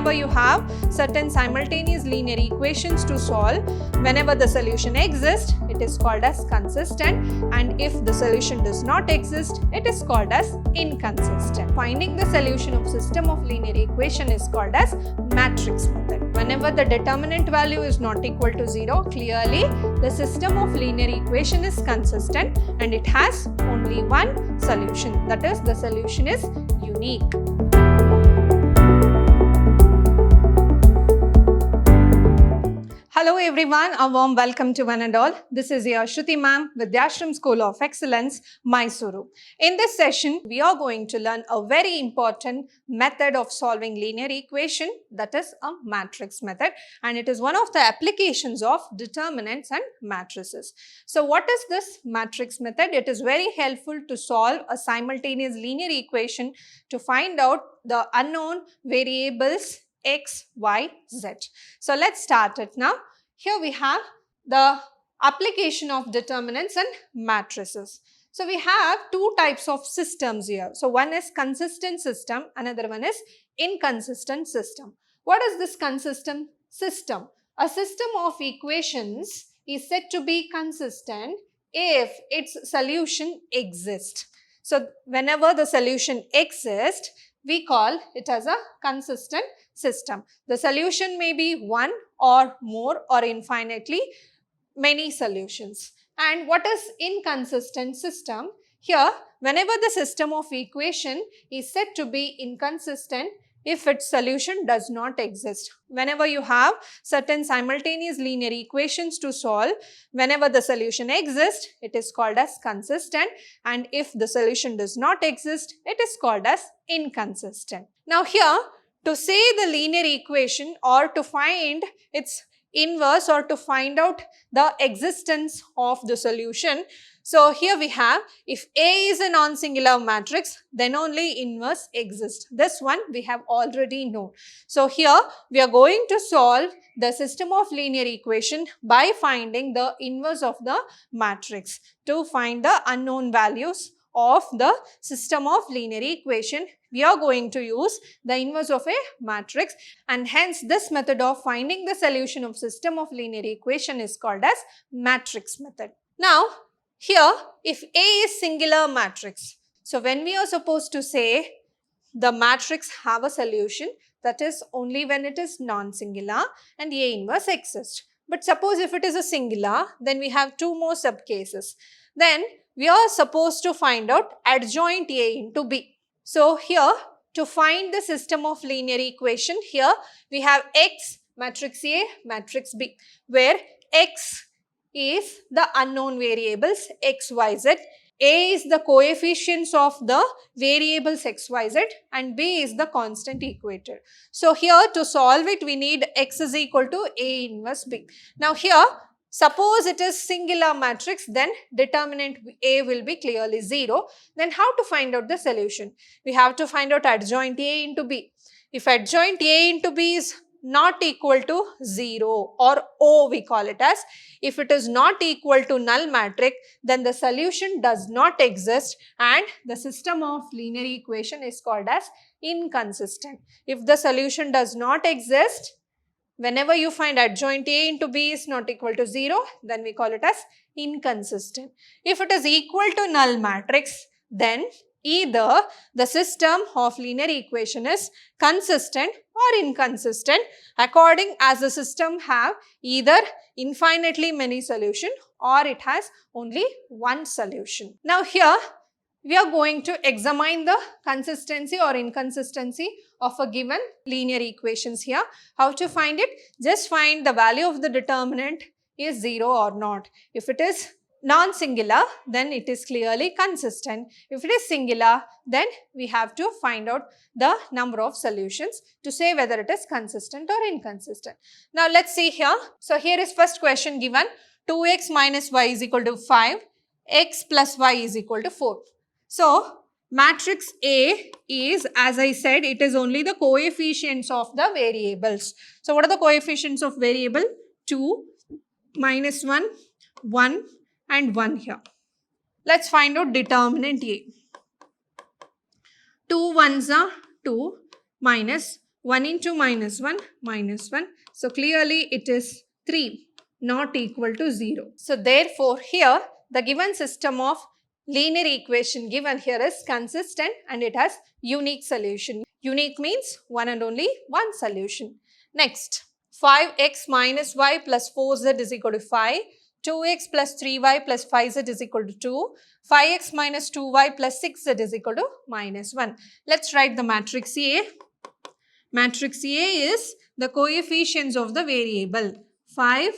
whenever you have certain simultaneous linear equations to solve, whenever the solution exists, it is called as consistent, and if the solution does not exist, it is called as inconsistent. Finding the solution of system of linear equation is called as matrix method. Whenever the determinant value is not equal to 0, clearly the system of linear equation is consistent and it has only one solution, that is, the solution is unique. Hello everyone, a warm welcome to one and all. This is your Shruti ma'am, Vidhyaashram School of Excellence, Mysuru. In this session, we are going to learn a very important method of solving linear equation, that is a matrix method, and it is one of the applications of determinants and matrices. So what is this matrix method? It is very helpful to solve a simultaneous linear equation to find out the unknown variables x, y, z. So let's start it now. Here we have the application of determinants and matrices. So we have two types of systems here. So one is consistent system, another one is inconsistent system. What is this consistent system? A system of equations is said to be consistent if its solution exists. So whenever the solution exists, we call it as a consistent system. The solution may be one or more or infinitely many solutions. And what is inconsistent system? Here, whenever the system of equation is said to be inconsistent if its solution does not exist. Whenever you have certain simultaneous linear equations to solve, whenever the solution exists, it is called as consistent, and if the solution does not exist, it is called as inconsistent. Now here, to say the linear equation or to find its inverse or to find out the existence of the solution, so here we have, if A is a non-singular matrix, then only inverse exists. This one we have already known. So here we are going to solve the system of linear equation by finding the inverse of the matrix to find the unknown values of the system of linear equation. We are going to use the inverse of a matrix, and hence this method of finding the solution of system of linear equation is called as matrix method. Now here, if A is singular matrix, so when we are supposed to say the matrix have a solution, that is only when it is non-singular and A inverse exists. But suppose if it is a singular, then we have two more subcases. Then we are supposed to find out adjoint A into B. So here, to find the system of linear equation, here we have X, matrix A, matrix B, where X is the unknown variables x, y, z. A is the coefficients of the variables x, y, z, and B is the constant equator. So here to solve it, we need X is equal to A inverse B. Now here, suppose it is singular matrix, then determinant A will be clearly 0. Then how to find out the solution? We have to find out adjoint A into B. If adjoint A into B is not equal to 0 or O we call it as, if it is not equal to null matrix, then the solution does not exist and the system of linear equation is called as inconsistent. If the solution does not exist, whenever you find adjoint A into B is not equal to 0, then we call it as inconsistent. If it is equal to null matrix, then either the system of linear equation is consistent or inconsistent according as the system have either infinitely many solution or it has only one solution. Now here we are going to examine the consistency or inconsistency of a given linear equations here. How to find it? Just find the value of the determinant is 0 or not. If it is non-singular, then it is clearly consistent. If it is singular, then we have to find out the number of solutions to say whether it is consistent or inconsistent. Now let's see here. So here is first question given, 2x minus y is equal to 5, x plus y is equal to 4. So matrix A is, as I said, it is only the coefficients of the variables. So what are the coefficients of variable? 2, minus 1, 1 and 1 here. Let's find out determinant A. 2 ones are 2 minus 1 into minus 1, minus 1. So clearly it is 3, not equal to 0. So therefore here the given system of linear equation given here is consistent and it has unique solution. Unique means one and only one solution. Next, 5x minus y plus 4z is equal to 5. 2x plus 3y plus 5z is equal to 2. 5x minus 2y plus 6z is equal to minus 1. Let's write the matrix A. Matrix A is the coefficients of the variable. 5,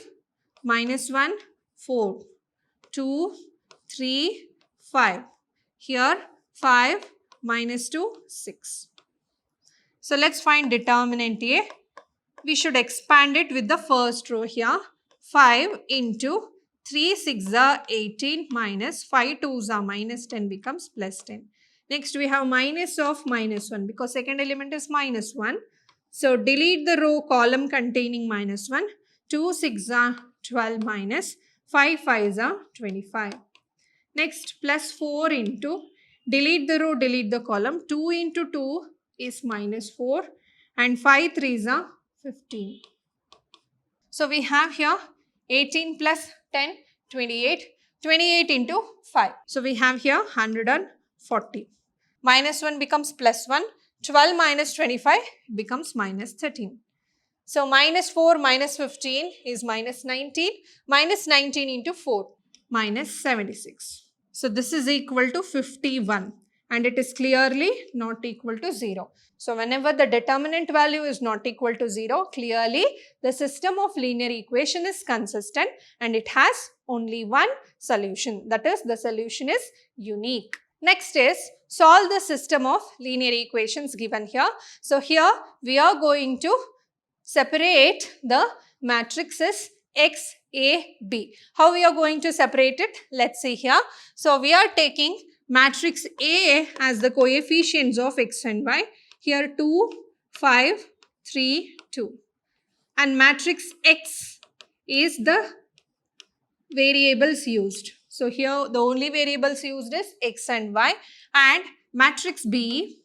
minus 1, 4, 2, 3, 5. Here 5, minus 2, 6. So let's find determinant A. We should expand it with the first row here. 5 into 3 6 are 18 minus 5 2s are minus 10 becomes plus 10. Next we have minus of minus 1 because second element is minus 1. So delete the row column containing minus 1. 2 6 are 12 minus 5 5s are 25. Next plus 4 into delete the row, delete the column. 2 into 2 is minus 4 and 5 3s are 15. So we have here 18 plus 10, 28. 28 into 5. So we have here 140. Minus 1 becomes plus 1. 12 minus 25 becomes minus 13. So minus 4 minus 15 is minus 19. Minus 19 into 4, minus 76. So this is equal to 51 and it is clearly not equal to 0. So whenever the determinant value is not equal to 0, clearly the system of linear equation is consistent and it has only one solution. That is, the solution is unique. Next is solve the system of linear equations given here. So here we are going to separate the matrices X, A, B. How we are going to separate it? Let's see here. So we are taking matrix A as the coefficients of X and Y. Here 2, 5, 3, 2. And matrix X is the variables used. So here the only variables used is X and Y. And matrix B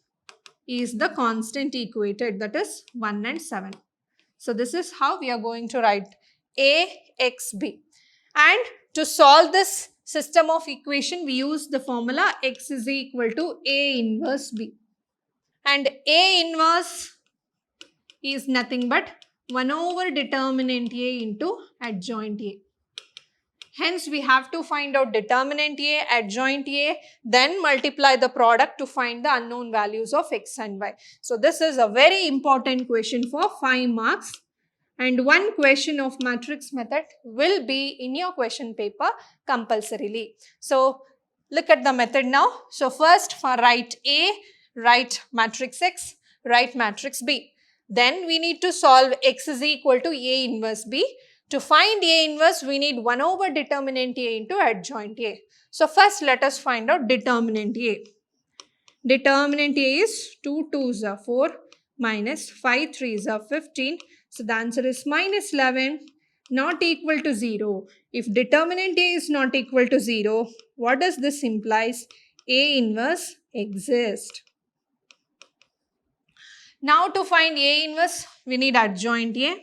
is the constant equated, that is 1 and 7. So this is how we are going to write A, X, B. And to solve this system of equation, we use the formula X is equal to A inverse B. And A inverse is nothing but 1 over determinant A into adjoint A. Hence, we have to find out determinant A, adjoint A, then multiply the product to find the unknown values of X and Y. So, this is a very important question for 5 marks. And one question of matrix method will be in your question paper compulsorily. So, look at the method now. So, first for write A, write matrix X, write matrix B. Then we need to solve X is equal to A inverse B. To find A inverse, we need 1 over determinant A into adjoint A. So, first let us find out determinant A. Determinant A is 2 2s are 4 minus 5 3s are 15. So, the answer is minus 11, not equal to 0. If determinant A is not equal to 0, what does this implies? A inverse exists. Now, to find A inverse, we need adjoint A.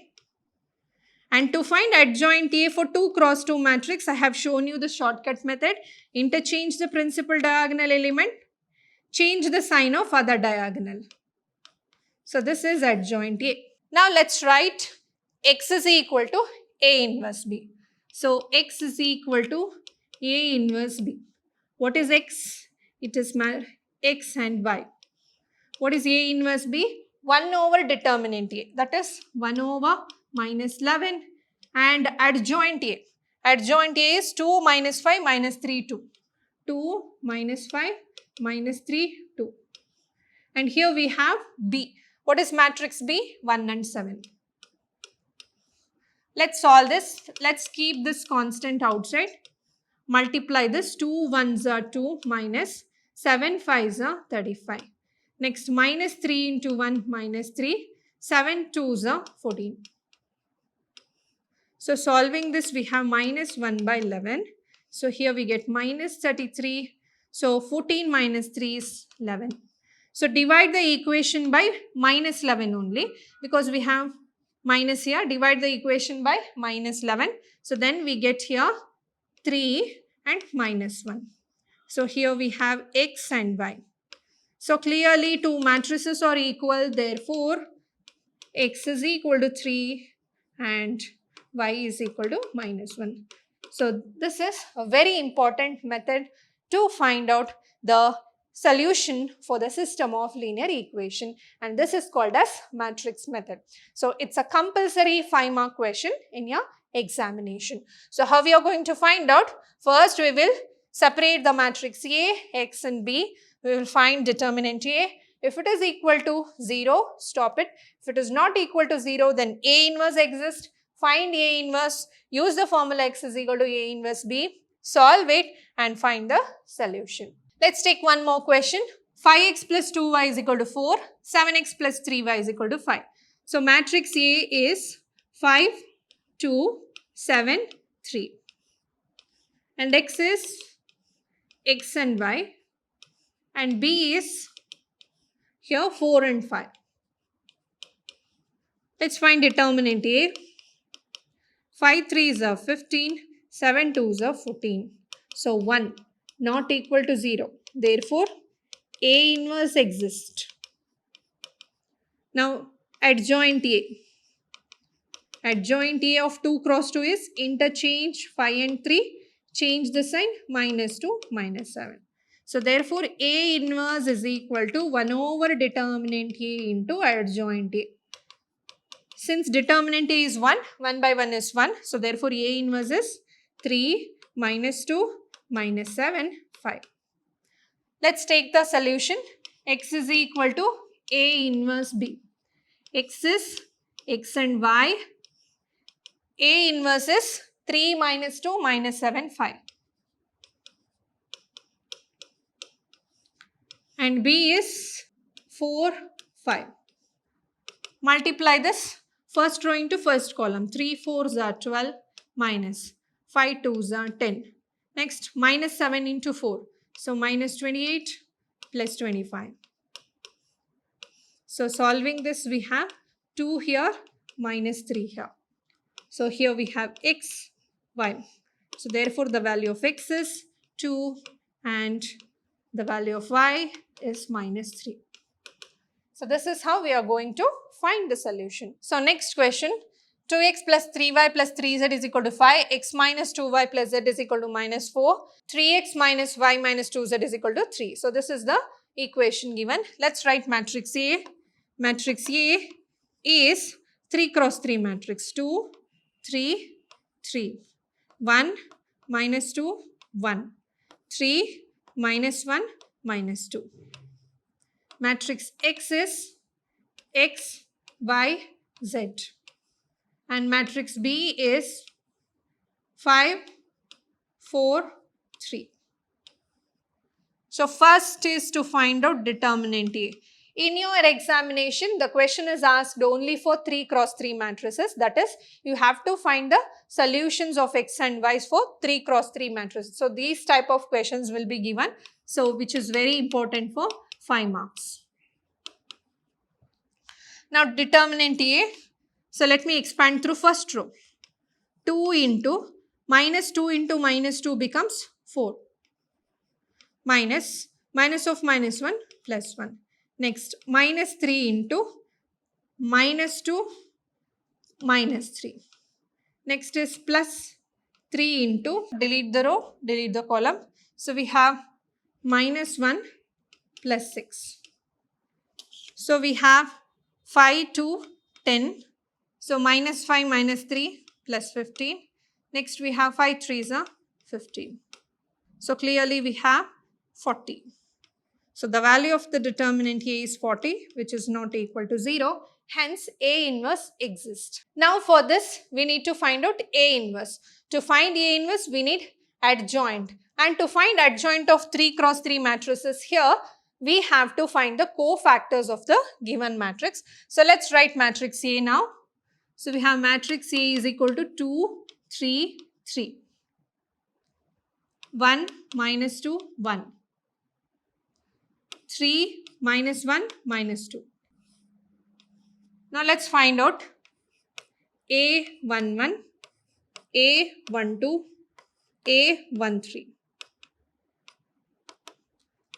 And to find adjoint A for 2 cross 2 matrix, I have shown you the shortcut method. Interchange the principal diagonal element, change the sign of other diagonal. So, this is adjoint A. Now, let's write X is equal to A inverse B. So, X is equal to A inverse B. What is X? It is X and Y. What is A inverse B? 1 over determinant A. That is 1 over minus 11 and adjoint A. Adjoint A is 2 minus 5 minus 3, 2. 2 minus 5 minus 3, 2. And here we have B. What is matrix B? 1 and 7. Let's solve this. Let's keep this constant outside. Multiply this. 2 1s are 2 minus 7 5s are 35. Next minus 3 into 1 minus 3. 7 2s are 14. So, solving this, we have minus 1 by 11. So, here we get minus 33. So, 14 minus 3 is 11. So divide the equation by minus 11 only, because we have minus here. Divide the equation by minus 11. So then we get here 3 and minus 1. So here we have x and y. So clearly two matrices are equal, therefore x is equal to 3 and y is equal to minus 1. So this is a very important method to find out the solution for the system of linear equation, and this is called as matrix method. So it's a compulsory 5-mark question in your examination. So how we are going to find out? First we will separate the matrix A, X and B. We will find determinant A. If it is equal to 0, stop it. If it is not equal to 0, then A inverse exists. Find A inverse, use the formula X is equal to A inverse B, solve it and find the solution. Let's take one more question. 5x plus 2y is equal to 4, 7x plus 3y is equal to 5. So matrix A is 5, 2, 7, 3. And X is X and Y. And B is here 4 and 5. Let's find determinant A. 5 3s are 15, 7 2s are 14. So 1 not equal to 0. Therefore, A inverse exists. Now adjoint A. Adjoint A of 2 cross 2 is interchange 5 and 3. Change the sign, minus 2, minus 7. So therefore, A inverse is equal to 1 over determinant A into adjoint A. Since determinant A is 1, 1 by 1 is 1. So therefore, A inverse is 3 minus 2 minus 7, 5. Let's take the solution. X is equal to A inverse B. X is X and Y. A inverse is 3 minus 2 minus 7, 5. And B is 4, 5. Multiply this first row into first column. 3 4s are 12 minus 5 2s are 10. Next, minus 7 into 4. So minus 28 plus 25. So solving this, we have 2 here minus 3 here. So here we have x, y. So therefore the value of x is 2 and the value of y is minus 3. So this is how we are going to find the solution. So next question, 2x plus 3y plus 3z is equal to 5, x minus 2y plus z is equal to minus 4, 3x minus y minus 2z is equal to 3. So this is the equation given. Let's write matrix A. Matrix A is 3 cross 3 matrix, 2, 3, 3, 1, minus 2, 1, 3, minus 1, minus 2. Matrix X is X, Y, Z. And matrix B is 5, 4, 3. So first is to find out determinant A. In your examination, the question is asked only for 3 cross 3 matrices. That is, you have to find the solutions of X and Y for 3 cross 3 matrices. So these type of questions will be given. So which is very important for 5 marks. Now determinant A. So let me expand through first row. 2 into minus 2 becomes 4. Minus of minus 1 plus 1. Next, minus 3 into minus 2 minus 3. Next is plus 3 into, delete the row, delete the column. So we have minus 1 plus 6. So we have 5 to 10. So minus 5 minus 3 plus 15. Next we have 5 3s are 15. So clearly we have 40. So the value of the determinant A is 40, which is not equal to 0. Hence A inverse exists. Now for this we need to find out A inverse. To find A inverse we need adjoint. And to find adjoint of 3 cross 3 matrices here, we have to find the cofactors of the given matrix. So let's write matrix A now. So we have matrix A is equal to 2, 3, 3. 1 minus 2, 1. 3 minus 1, minus 2. Now let's find out A11, A12, A13.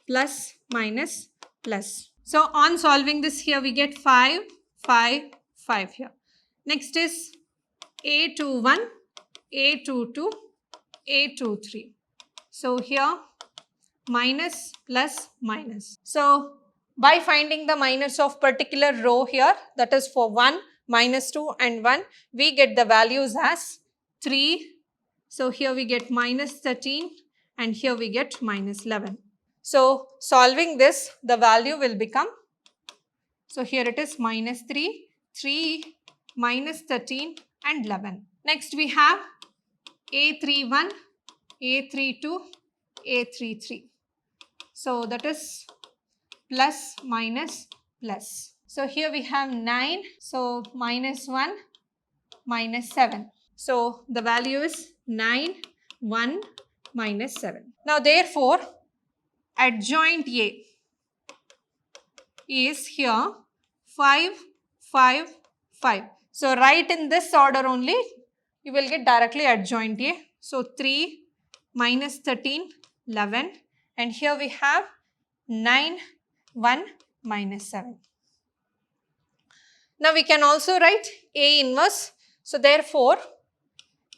Plus, minus, plus. So on solving this here, we get 5, 5, 5 here. Next is A21, A22, A23. So here minus, plus, minus. So by finding the minus of particular row here, that is for 1, minus 2 and 1, we get the values as 3. So here we get minus 13 and here we get minus 11. So solving this, the value will become, so here it is minus 3, 3, minus 13 and 11. Next we have A31, A32, A33. So that is plus, minus, plus. So here we have 9, so minus 1, minus 7. So the value is 9, 1, minus 7. Now therefore, adjoint A is here 5, 5, 5. So write in this order only, you will get directly adjoint A. So 3, minus 13, 11. And here we have 9, 1, minus 7. Now we can also write A inverse. So therefore,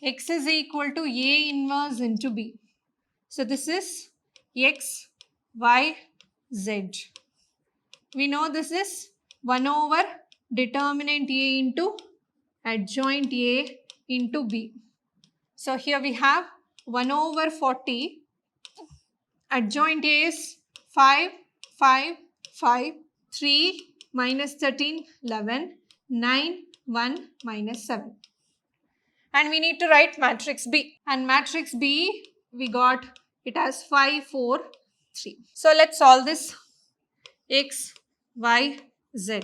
X is equal to A inverse into B. So this is X, Y, Z. We know this is 1 over determinant A into adjoint A into B. So here we have 1 over 40. Adjoint A is 5, 5, 5, 3, minus 13, 11, 9, 1, minus 7. And we need to write matrix B. And matrix B, we got it as 5, 4, 3. So let's solve this X, Y, Z.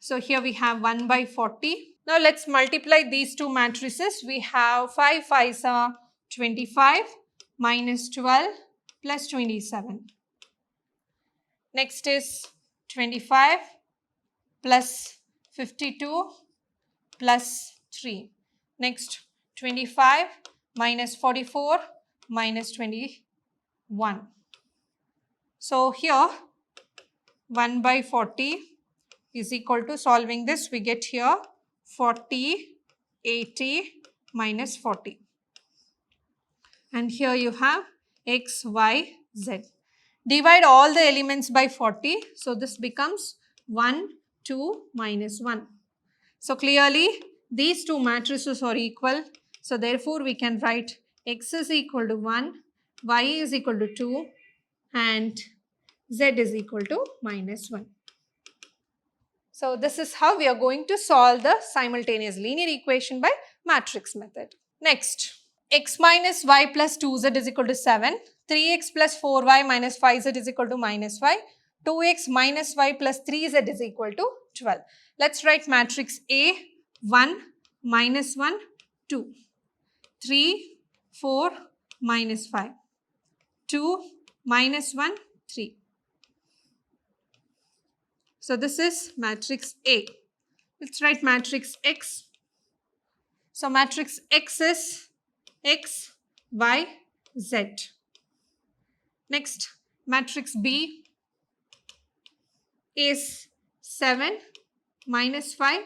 So here we have 1 by 40. Now let's multiply these two matrices. We have 5 5s are 25 minus 12 plus 27. Next is 25 plus 52 plus 3. Next 25 minus 44 minus 21. So here 1 by 40 is equal to, solving this we get here 40, 80 minus 40. And here you have X, Y, Z. Divide all the elements by 40. So this becomes 1, 2, minus 1. So clearly these two matrices are equal. So therefore we can write X is equal to 1, Y is equal to 2 and Z is equal to minus 1. So this is how we are going to solve the simultaneous linear equation by matrix method. Next, X minus Y plus 2Z is equal to 7. 3X plus 4Y minus 5Z is equal to minus 5. 2X minus Y plus 3Z is equal to 12. Let's write matrix A, 1, minus 1, 2. 3, 4, minus 5. 2, minus 1, 3. So this is matrix A. Let's write matrix X. So matrix X is X, Y, Z. Next, matrix B is 7, minus 5,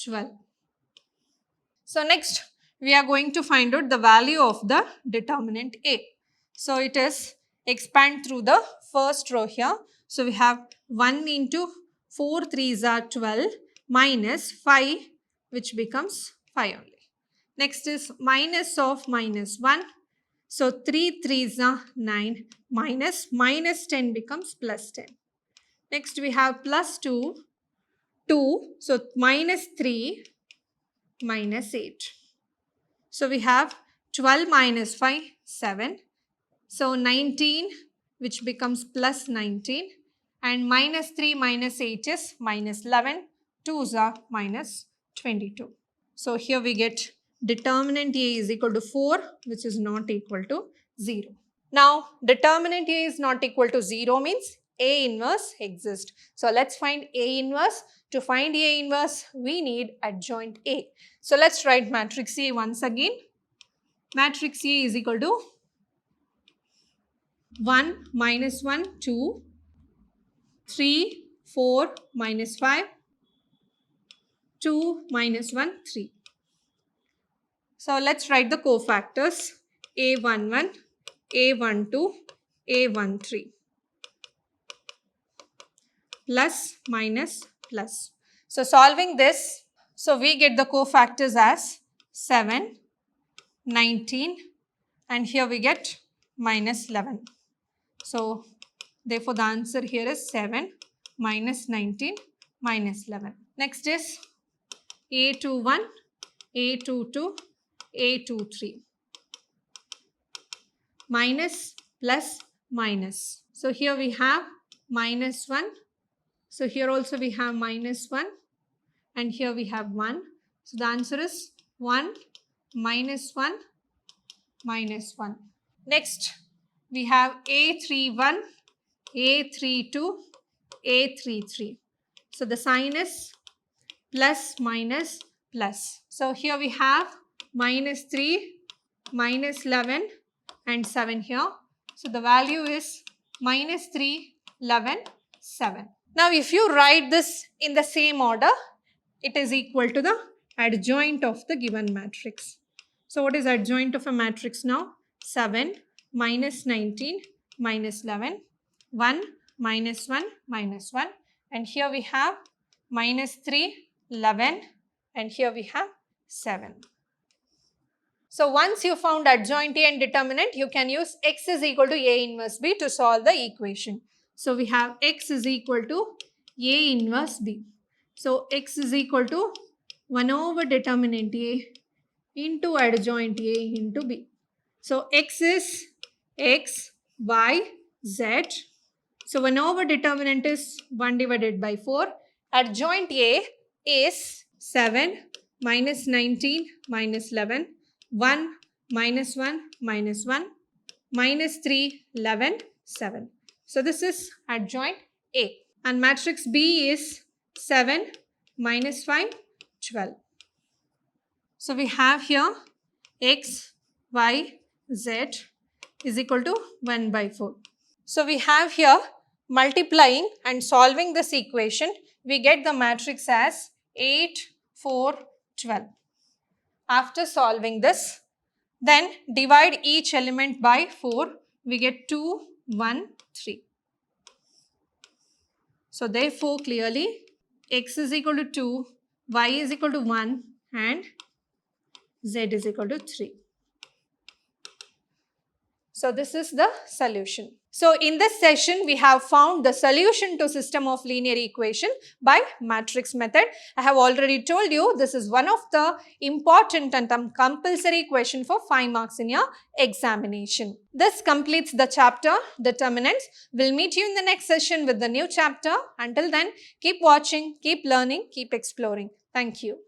12. So next, we are going to find out the value of the determinant A. So it is expand through the first row here. So we have 1 into 4 3s are 12 minus 5, which becomes 5 only. Next is minus of minus 1. So 3 3s are 9 minus 10 becomes plus 10. Next we have plus 2, 2. So minus 3 minus 8. So we have 12 minus 5, 7. So 19, which becomes plus 19. And minus 3 minus 8 is minus 11. 2s are minus 22. So here we get determinant A is equal to 4, which is not equal to 0. Now, determinant A is not equal to 0 means A inverse exists. So let's find A inverse. To find A inverse, we need adjoint A. So let's write matrix A once again. Matrix A is equal to 1 minus 1, 2, 3, 4 minus 5, 2 minus 1, 3. So let's write the cofactors A11, A12, A13. Plus, minus, plus. So solving this, so we get the cofactors as 7, 19, and here we get minus 11. So therefore the answer here is 7 minus 19 minus 11. Next is A21, A22, A23. Minus, plus, minus. So here we have minus 1. So here also we have minus 1 and here we have 1. So the answer is 1 minus 1 minus 1. Next we have A31, A32, A33. So the sign is plus, minus, plus. So here we have minus 3, minus 11 and 7 here. So the value is minus 3, 11, 7. Now if you write this in the same order, it is equal to the adjoint of the given matrix. So what is adjoint of a matrix now? 7 minus 19 minus 11, 1 minus 1 minus 1, and here we have minus 3, 11, and here we have 7. So once you found adjoint A and determinant, you can use x is equal to A inverse B to solve the equation. So we have x is equal to A inverse B. So x is equal to 1 over determinant A into adjoint A into B. So x is x, y, z. So 1 over determinant is 1 divided by 4. Adjoint A is 7 minus 19 minus 11. 1 minus 1 minus 1 minus 3, 11, 7. So this is adjoint A. And matrix B is 7 minus 5, 12. So we have here x, y, z is equal to 1 by 4. So we have here multiplying and solving this equation, we get the matrix as 8, 4, 12. After solving this, then divide each element by 4, we get 2, 1, 3. So therefore clearly x is equal to 2, y is equal to 1 and z is equal to 3. So this is the solution. So in this session, we have found the solution to system of linear equation by matrix method. I have already told you this is one of the important and compulsory question for 5 marks in your examination. This completes the chapter Determinants. We'll meet you in the next session with the new chapter. Until then, keep watching, keep learning, keep exploring. Thank you.